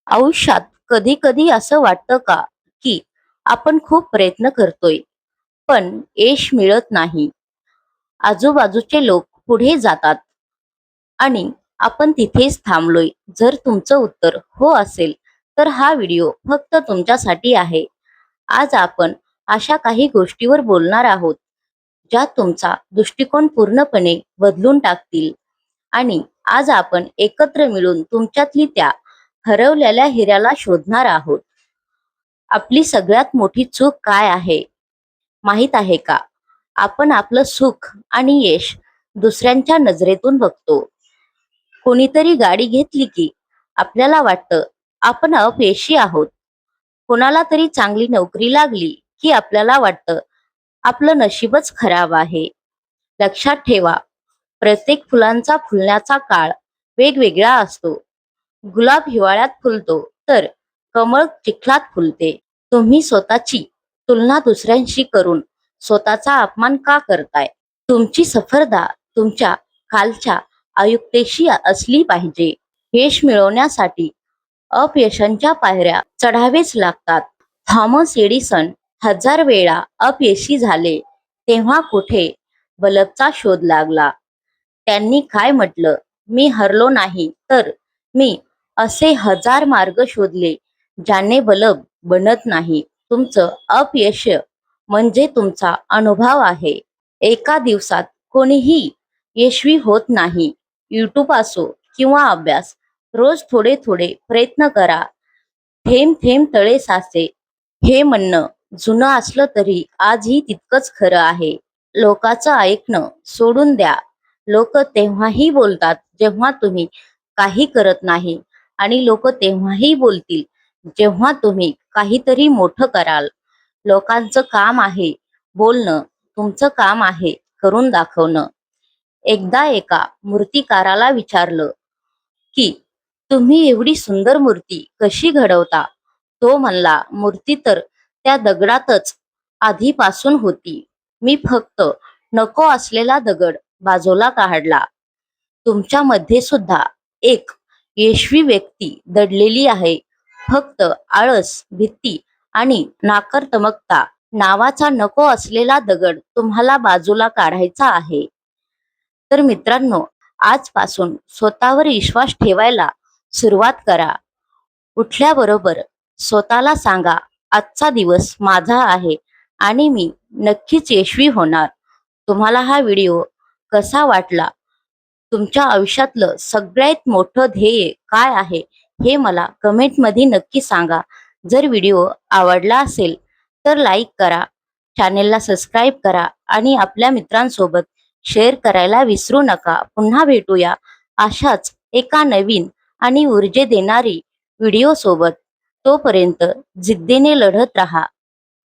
आयुष्यात कधी कधी असं वाटतं का की आपण खूप प्रयत्न करतोय पण यश मिळत नाही. आजूबाजूचे लोक पुढे जातात आणि आपण तिथेच थांबलोय. जर तुमचं उत्तर हो असेल तर हा व्हिडिओ फक्त तुमच्यासाठी आहे. आज आपण अशा काही गोष्टीवर बोलणार आहोत ज्या तुमचा दृष्टिकोन पूर्णपणे बदलून टाकतील. आणि आज आपण एकत्र मिळून तुमच्यातली त्या हरवलेल्या हिऱ्याला शोधणार आहोत. आपली सगळ्यात मोठी चूक काय आहे माहित आहे का? आपण आपलं सुख आणि यश दुसऱ्यांच्या नजरेतून बघतो. कोणीतरी गाडी घेतली की आपल्याला वाटतं आपण अपयशी आहोत. कोणाला तरी चांगली नोकरी लागली की आपल्याला वाटतं आपलं नशीबच खराब आहे. लक्षात ठेवा, प्रत्येक फुलांचा फुलण्याचा काळ वेगवेगळा असतो. गुलाब हिवाळ्यात फुलतो तर कमळ चिखलात फुलते. तुम्ही स्वतःची तुलना दुसऱ्यांशी करून स्वतःचा अपमान का करताय? तुमची सफलता तुमच्या खालच्या आयुक्तेशी असली पाहिजे. यश मिळवण्यासाठी अपयशांच्या पायऱ्या चढावेच लागतात. थॉमस एडिसन 1000 वेळा अपयशी झाले तेव्हा कुठे बल्बचा शोध लागला. त्यांनी काय म्हटलं? मी हरलो नाही तर मी असे 1000 मार्ग शोधले ज्याने बल्ब बनत नाही. तुमचं अपयश म्हणजे तुमचा अनुभव आहे. एका दिवसात कोणीही यशस्वी होत नाही. युट्यूब असो किंवा अभ्यास, रोज थोडे थोडे प्रयत्न करा. थेंब थेंब तळे साचे हे म्हणणं जुनं असलं तरी आजही तितकंच खरं आहे. लोकांचं ऐकणं सोडून द्या. लोक तेव्हाही बोलतात जेव्हा तुम्ही काही करत नाही आणि लोक तेव्हाही बोलतील जेव्हा तुम्ही काहीतरी मोठं कराल. लोकांचं काम आहे बोलणं, तुमचं काम आहे करून दाखवणं. एकदा एका मूर्तिकाराला विचारलं की तुम्ही एवढी सुंदर मूर्ती कशी घडवता? तो म्हणला, मूर्ती तर त्या दगडातच आधीपासून होती. मी फक्त नको असलेला दगड बाजूला काढला. तुमच्यामध्ये सुद्धा एक यशस्वी व्यक्ती दडलेली आहे. फक्त आळस, भीती आणि नाकर्तमकता नावाचा नको असलेला दगड तुम्हाला बाजूला काढायचा आहे. तर मित्रांनो, आजपासून स्वतःवर विश्वास ठेवायला सुरुवात करा. उठल्याबरोबर स्वतःला सांगा, आजचा दिवस माझा आहे आणि मी नक्कीच यशस्वी होणार. तुम्हाला हा व्हिडिओ कसा वाटला? तुमच्या आयुष्यातलं सगळ्यात मोठं ध्येय काय आहे हे मला कमेंटमध्ये नक्की सांगा. जर व्हिडिओ आवडला असेल तर लाईक करा, चॅनेलला सबस्क्राईब करा आणि आपल्या मित्रांसोबत शेअर करायला विसरू नका. पुन्हा भेटूया अशाच एका नवीन आणि ऊर्जा देणारी व्हिडिओ सोबत. तोपर्यंत जिद्दीने लढत राहा.